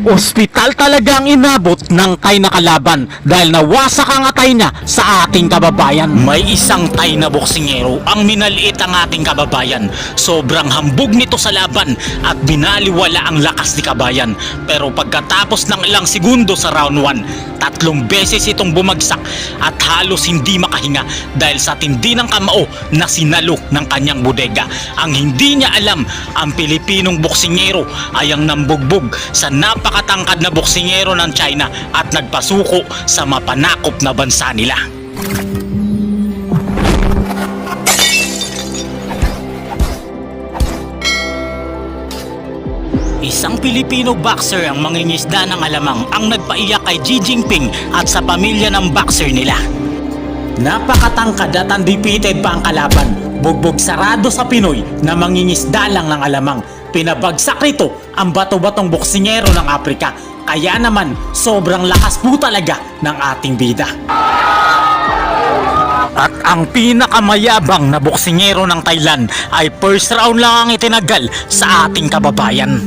Ospital talaga ang inabot ng Thai na kalaban dahil nawasak ang atay niya sa ating kababayan. May isang Thai na boksingero ang minaliit ang ating kababayan. Sobrang hambog nito sa laban at binaliwala ang lakas ni kabayan. Pero pagkatapos ng ilang segundo sa round 1, 3 beses itong bumagsak at halos hindi makahinga dahil sa tindi ng kamao na sinalo ng kanyang bodega. Ang hindi niya alam, ang Pilipinong boksingero ay ang nambugbog sa napakatangkad na boksingero ng China at nagpasuko sa mapanakop na bansa nila. Isang Pilipino boxer ang mangingisda ng alamang ang nagpaiyak kay Xi Jinping at sa pamilya ng boxer nila. Napakatangkad at undefeated pa ang kalaban. Bugbog sarado sa Pinoy na mangingisda lang ng alamang. Pinabagsak nito ang bato-batong boksingero ng Afrika. Kaya naman sobrang lakas po talaga ng ating bida. At ang pinakamayabang na boksingero ng Thailand ay first round lang ang itinagal sa ating kababayan.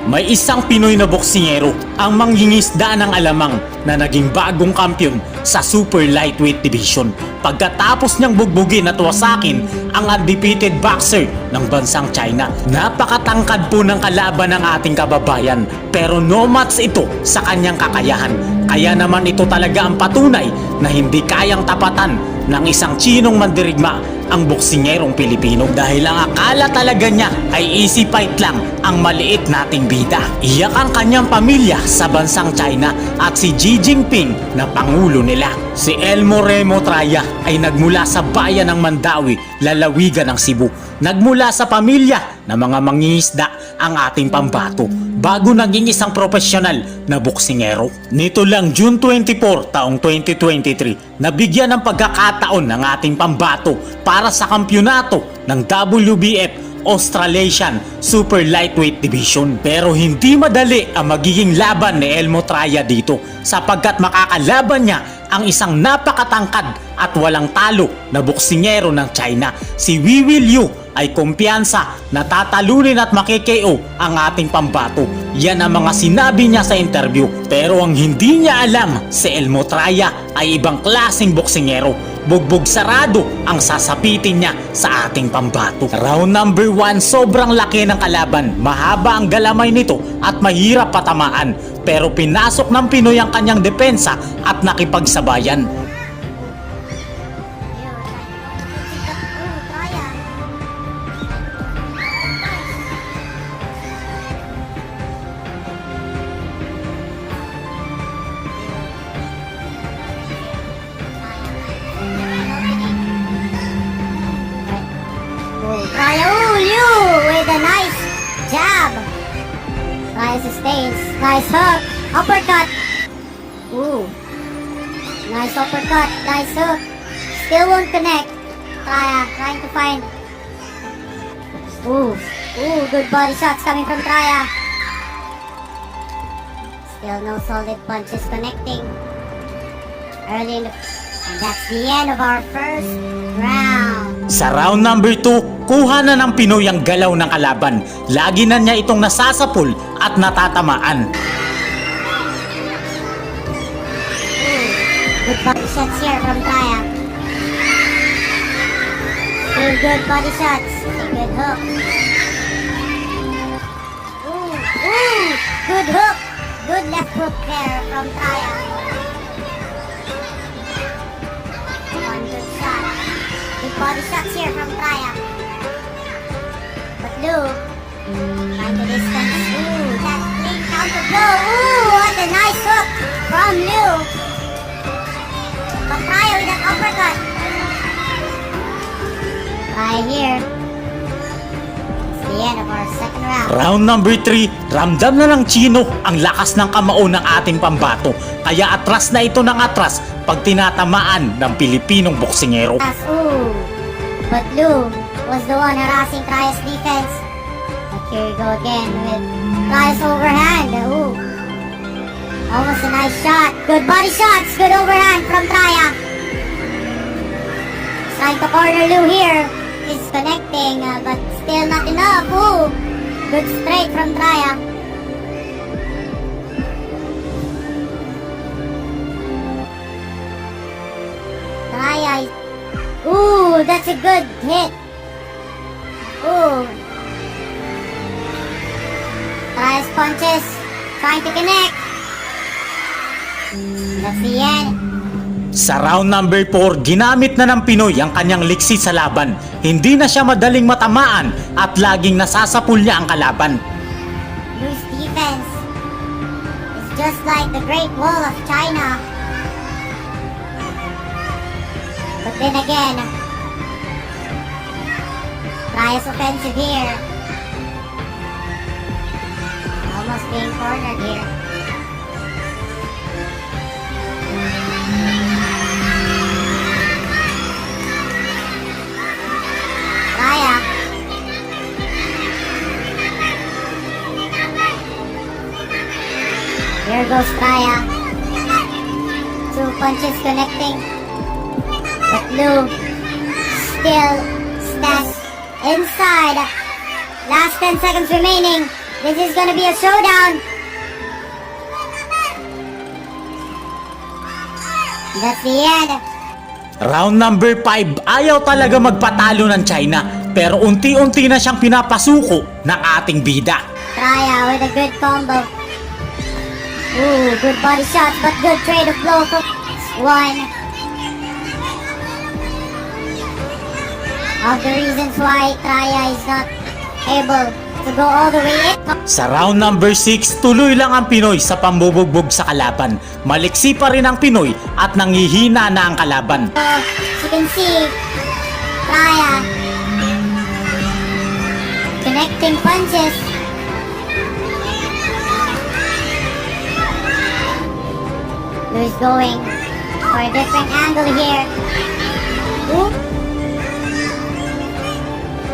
May isang Pinoy na boksingero ang manghingisda ng alamang na naging bagong kampiyon sa Super Lightweight Division pagkatapos niyang bugbugin at wasakin ang undefeated boxer ng bansang China. Napakatangkad po ng kalaban ng ating kababayan pero no match ito sa kanyang kakayahan. Kaya naman ito talaga ang patunay na hindi kayang tapatan ng isang Chinong mandirigma ang boksingerong Pilipino dahil ang akala talaga niya ay easy fight lang ang maliit nating bida. Iyak ang kanyang pamilya sa bansang China at si Xi Jinping na pangulo nila. Si Elmo Remo Traya ay nagmula sa bayan ng Mandawi, lalawigan ng Cebu. Nagmula sa pamilya na mga mangingisda ang ating pambato bago naging isang profesional na boksingero. Nito lang June 24 taong 2023, nabigyan ng pagkakataon ng ating pambato para sa kampyonato ng WBF Australasian Super Lightweight Division. Pero hindi madali ang magiging laban ni Elmo Traya dito sapagkat makakalaban niya ang isang napakatangkad at walang talo na boksingero ng China. Si Wiwi Liu ay kumpiyansa na tatalunin at makikeo ang ating pambato. Yan ang mga sinabi niya sa interview. Pero ang hindi niya alam, si Elmo Traya ay ibang klaseng boksingero. Bugbog sarado ang sasapitin niya sa ating pambato. Round number 1, sobrang laki ng kalaban. Mahaba ang galamay nito at mahirap patamaan. Pero pinasok ng Pinoy ang kanyang depensa at nakipagsabayan. Traya, Liu with a nice jab. Traya sustains. Nice hook. Uppercut. Ooh. Nice uppercut. Nice hook. Still won't connect. Traya trying to find. Ooh. Ooh, good body shots coming from Traya. Still no solid punches connecting. Early in the... And that's the end of our first round. Sa round number 2, kuha na ng Pinoy ang galaw ng kalaban. Lagi na niya itong nasasapul at natatamaan. Good body shots here from Traya. Still good body shots. A good hook. Ooh, ooh, good hook. Good left hook there from Traya. One good shot. Good body shots here from Traya. But Liu, trying to distance. Ooh, that clean counter blow. Ooh, what a nice hook from Liu. But Traya with that uppercut. Right here. It's the end of our second round. Round number 3, ramdam na ng Chino ang lakas ng kamao ng ating pambato. Kaya atras na ito ng atras pag tinatamaan ng Pilipinong boksingero. Ooh, but Liu was the one harassing Traya's defense. But here we go again with Traya's overhand. Ooh. Almost a nice shot. Good body shots. Good overhand from Traya. Trying to corner Lou here. He's connecting, but still not enough. Ooh. Good straight from Traya. Traya. Ooh, that's a good hit. Ooh. Traya's punches. Trying to connect. That's the end. Sa round number 4, ginamit na ng Pinoy ang kanyang liksi sa laban. Hindi na siya madaling matamaan at laging nasasapul niya ang kalaban. Lou's defense is just like the Great Wall of China. But then again, Traya's offensive here. Almost being cornered here. Traya. Here goes Traya. Two punches connecting. But Lou still stands inside. Last 10 seconds remaining. This is gonna be a showdown. That's the end. Round number 5, ayaw talaga magpatalo ng China pero unti-unti na siyang pinapasuko ng ating bida. Traya with a good combo. Ooh, good body shots, but good trade of blow from one of the reasons why Traya is not able to go all the way in. Sa round number 6, tuloy lang ang Pinoy sa pambubugbog sa kalaban. Maliksi pa rin ang Pinoy at nanghihina na ang kalaban. As you can see, Traya connecting punches. Lou is going for a different angle here. Ooh.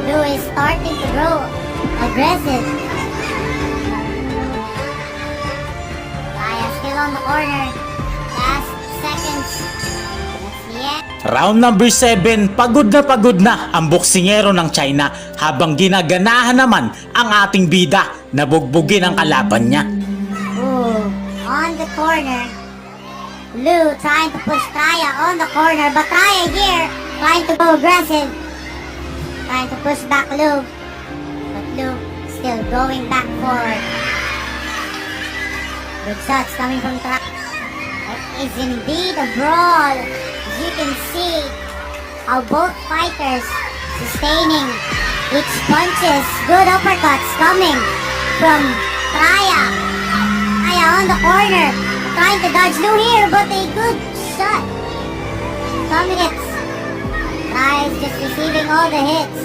Lou is starting to grow aggressive. Traya still on the corner. Last seconds. That's the end. Round number 7, pagod na ang boksingero ng China habang ginaganahan naman ang ating bida na bugbugin ang kalaban niya. Ooh, on the corner. Lou trying to push Traya on the corner, but Traya here trying to go aggressive. Trying to push back Lou. But Lou still going back forward. Good shots coming from Traya. It is indeed a brawl. As you can see how both fighters sustaining each punches. Good uppercuts coming from Traya. Traya on the corner. Trying to dodge Lou here, but a good shot. Some hits. Traya is just receiving all the hits.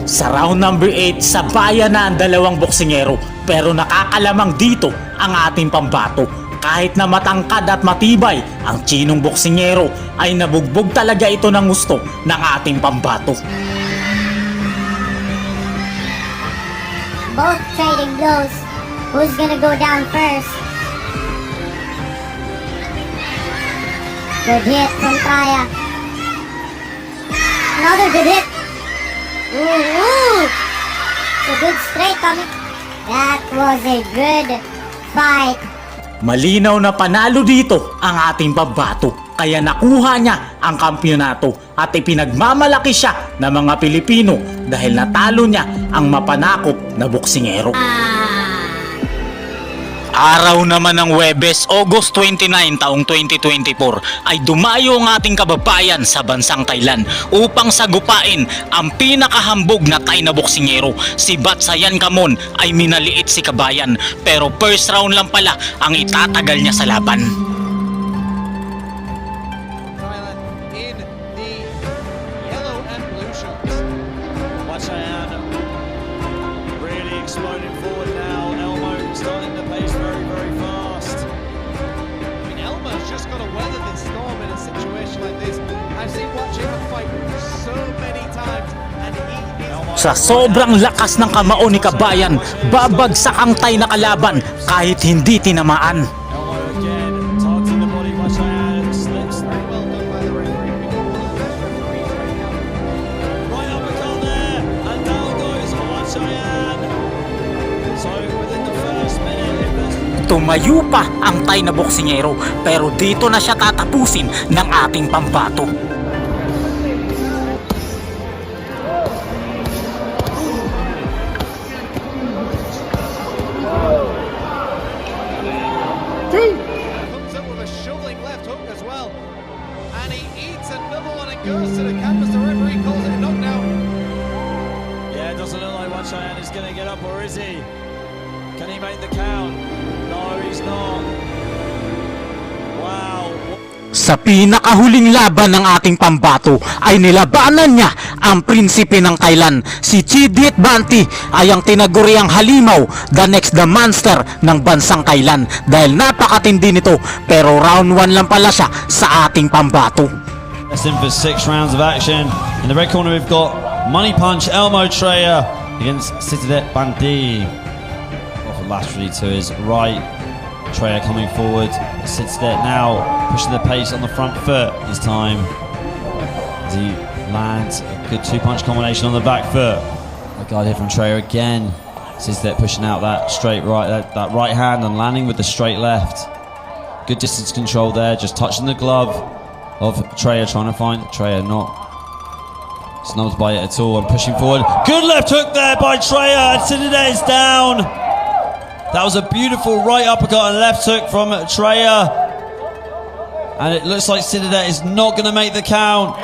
Sa round number 8, sabayan na ang dalawang boksingero pero nakakalamang dito ang ating pambato. Kahit na matangkad at matibay, ang Chinong boksingero ay nabugbog talaga ito ng gusto ng ating pambato. Both trading blows. Who's gonna go down first? Good hit from Traya. Another good hit. Ooh. So good straight coming. That was a good fight. Malinaw na panalo dito ang ating pambato kaya nakuha niya ang kampyonato at ipinagmamalaki siya ng mga Pilipino dahil natalo niya ang mapanakop na boksingero. Araw naman ng Huwebes, August 29 taong 2024 ay dumayo ang ating kababayan sa bansang Thailand upang sagupain ang pinakahambog na Thai na boksingero. Si Batsayan Kamon ay minaliit si kabayan pero first round lang pala ang itatagal niya sa laban. Thailand in the yellow and blue shirts. Batsayan really exploding forward now. Elmo starting the pace very, very fast. I mean, Elmo's just got to weather this storm in a situation like this. I've seen watching him fight so many times. Sa sobrang lakas ng kamao ni Kabayan, babagsak ang Thai na kalaban kahit hindi tinamaan. Elmo again, targeting the body by Cheyenne, slips. Very well done by the referee. Right uppercut there, and down goes Juan Cheyenne. So within the first minute, if there's Tumayo pa ang Thai na boksingero pero dito na siya tatapusin ng ating pambato. Comes up with a shoveling left hook as well. And he eats another one and goes to the canvas. The referee calls it a knockdown. yeah, it doesn't look like Juan Cheyenne is going to get up, or is he? Can he make the count? No, he's not. Wow. Sa pinakahuling laban ng ating pambato ay nilabanan niya ang prinsipe ng Thailand. Si Chidit Banti ay ang tinaguriang halimaw, the next the monster ng bansang Thailand dahil napakatindi nito pero round 1 lang pala siya sa ating pambato. That's in for 6 rounds of action. In the red corner, we've got Money Punch Elmo Treya against Citidet Banti. Off laterally to his right. Treya coming forward. Citidet now pushing the pace on the front foot this time. As he lands a good 2-punch combination on the back foot. A guard here from Treya again. Citidet pushing out that straight right, that right hand and landing with the straight left. Good distance control there, just touching the glove of Treya, trying to find Treya, not snubbed by it at all and pushing forward. Good left hook there by Treya, and Citidet is down. That was a beautiful right uppercut and left hook from Treya. And it looks like Citidet is not going to make the count.